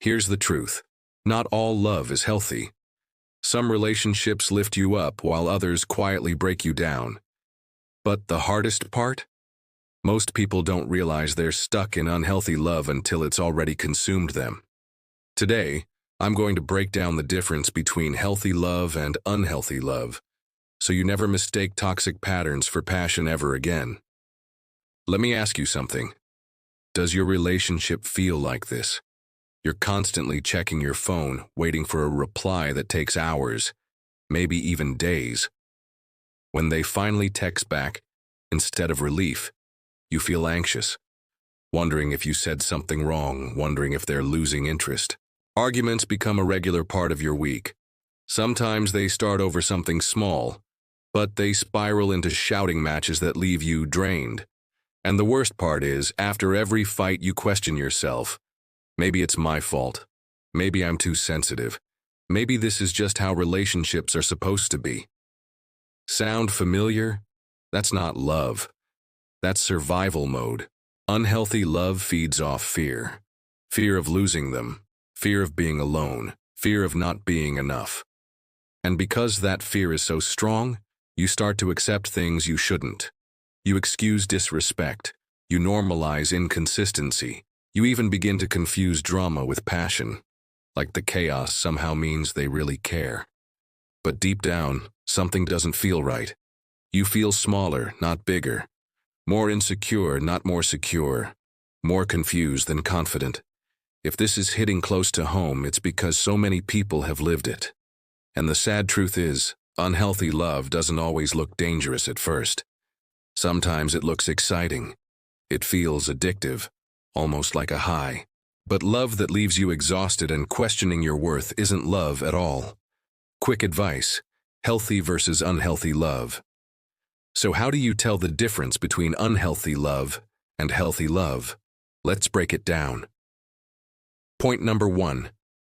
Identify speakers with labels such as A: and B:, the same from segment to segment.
A: Here's the truth. Not all love is healthy. Some relationships lift you up while others quietly break you down. But the hardest part? Most people don't realize they're stuck in unhealthy love until it's already consumed them. Today, I'm going to break down the difference between healthy love and unhealthy love, so you never mistake toxic patterns for passion ever again. Let me ask you something. Does your relationship feel like this? You're constantly checking your phone, waiting for a reply that takes hours, maybe even days. When they finally text back, instead of relief, you feel anxious, wondering if you said something wrong, wondering if they're losing interest. Arguments become a regular part of your week. Sometimes they start over something small, but they spiral into shouting matches that leave you drained. And the worst part is, after every fight you question yourself. Maybe it's my fault. Maybe I'm too sensitive. Maybe this is just how relationships are supposed to be. Sound familiar? That's not love. That's survival mode. Unhealthy love feeds off fear. Fear of losing them. Fear of being alone. Fear of not being enough. And because that fear is so strong, you start to accept things you shouldn't. You excuse disrespect. You normalize inconsistency. You even begin to confuse drama with passion, like the chaos somehow means they really care. But deep down, something doesn't feel right. You feel smaller, not bigger. More insecure, not more secure. More confused than confident. If this is hitting close to home, it's because so many people have lived it. And the sad truth is, unhealthy love doesn't always look dangerous at first. Sometimes it looks exciting. It feels addictive, almost like a high. But love that leaves you exhausted and questioning your worth isn't love at all. Quick advice: healthy versus unhealthy love. So how do you tell the difference between unhealthy love and healthy love? Let's break it down. Point number 1.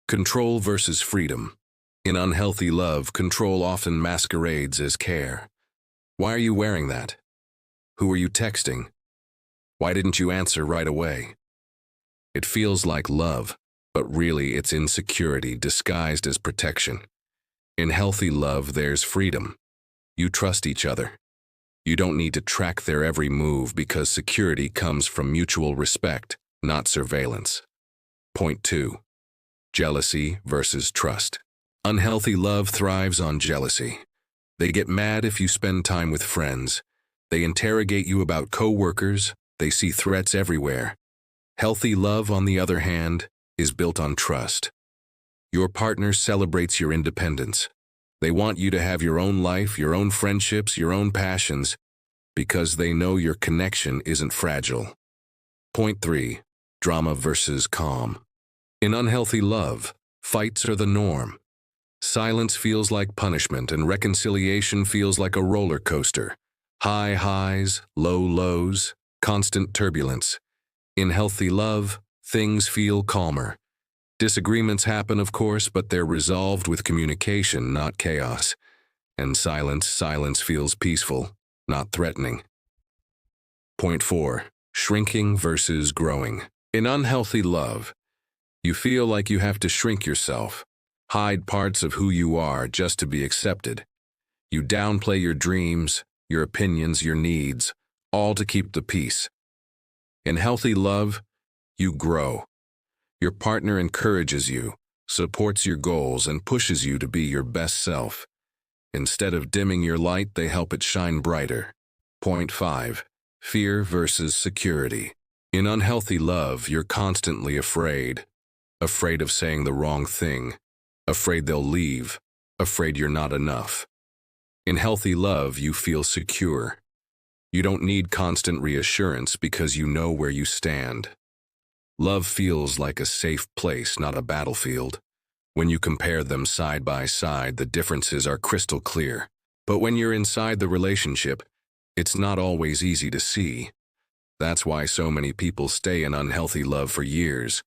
A: Control versus freedom. In unhealthy love, control often masquerades as care. Why are you wearing that? Who are you texting? Why didn't you answer right away? It feels like love, but really it's insecurity disguised as protection. In healthy love, there's freedom. You trust each other. You don't need to track their every move because security comes from mutual respect, not surveillance. Point 2. Jealousy versus trust. Unhealthy love thrives on jealousy. They get mad if you spend time with friends. They interrogate you about coworkers. They see threats everywhere. Healthy love, on the other hand, is built on trust. Your partner celebrates your independence. They want you to have your own life, your own friendships, your own passions, because they know your connection isn't fragile. Point 3. Drama versus calm. In unhealthy love, fights are the norm. Silence feels like punishment, and reconciliation feels like a roller coaster. High highs, low lows, constant turbulence. In healthy love, things feel calmer. Disagreements happen, of course, but they're resolved with communication, not chaos. And silence feels peaceful, not threatening. Point 4. Shrinking versus growing. In unhealthy love, you feel like you have to shrink yourself, hide parts of who you are just to be accepted. You downplay your dreams, your opinions, your needs, all to keep the peace. In healthy love, you grow. Your partner encourages you, supports your goals, and pushes you to be your best self. Instead of dimming your light, they help it shine brighter. Point 5. Fear versus security. In unhealthy love, you're constantly afraid. Afraid of saying the wrong thing. Afraid they'll leave. Afraid you're not enough. In healthy love, you feel secure. You don't need constant reassurance because you know where you stand. Love feels like a safe place, not a battlefield. When you compare them side by side, the differences are crystal clear. But when you're inside the relationship, it's not always easy to see. That's why so many people stay in unhealthy love for years,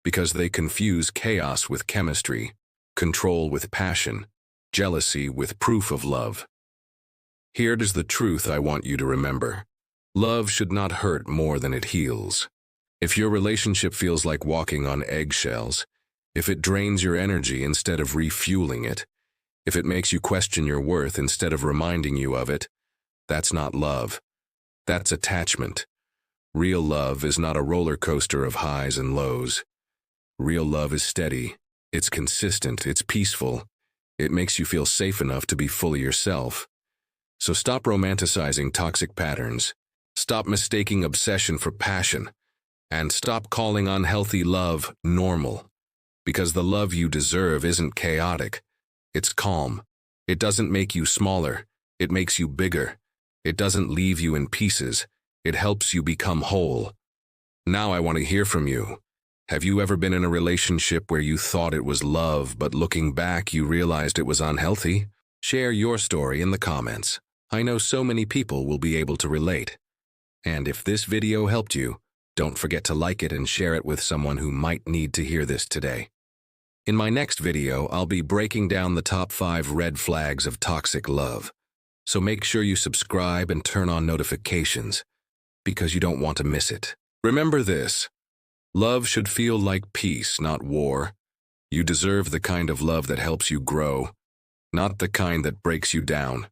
A: because they confuse chaos with chemistry, control with passion, jealousy with proof of love. Here's the truth I want you to remember. Love should not hurt more than it heals. If your relationship feels like walking on eggshells, if it drains your energy instead of refueling it, if it makes you question your worth instead of reminding you of it, that's not love. That's attachment. Real love is not a roller coaster of highs and lows. Real love is steady, it's consistent, it's peaceful. It makes you feel safe enough to be fully yourself. So stop romanticizing toxic patterns. Stop mistaking obsession for passion. And stop calling unhealthy love normal. Because the love you deserve isn't chaotic. It's calm. It doesn't make you smaller. It makes you bigger. It doesn't leave you in pieces. It helps you become whole. Now I want to hear from you. Have you ever been in a relationship where you thought it was love, but looking back you realized it was unhealthy? Share your story in the comments. I know so many people will be able to relate. And if this video helped you, don't forget to like it and share it with someone who might need to hear this today. In my next video, I'll be breaking down the top 5 red flags of toxic love. So make sure you subscribe and turn on notifications, because you don't want to miss it. Remember this: love should feel like peace, not war. You deserve the kind of love that helps you grow, not the kind that breaks you down.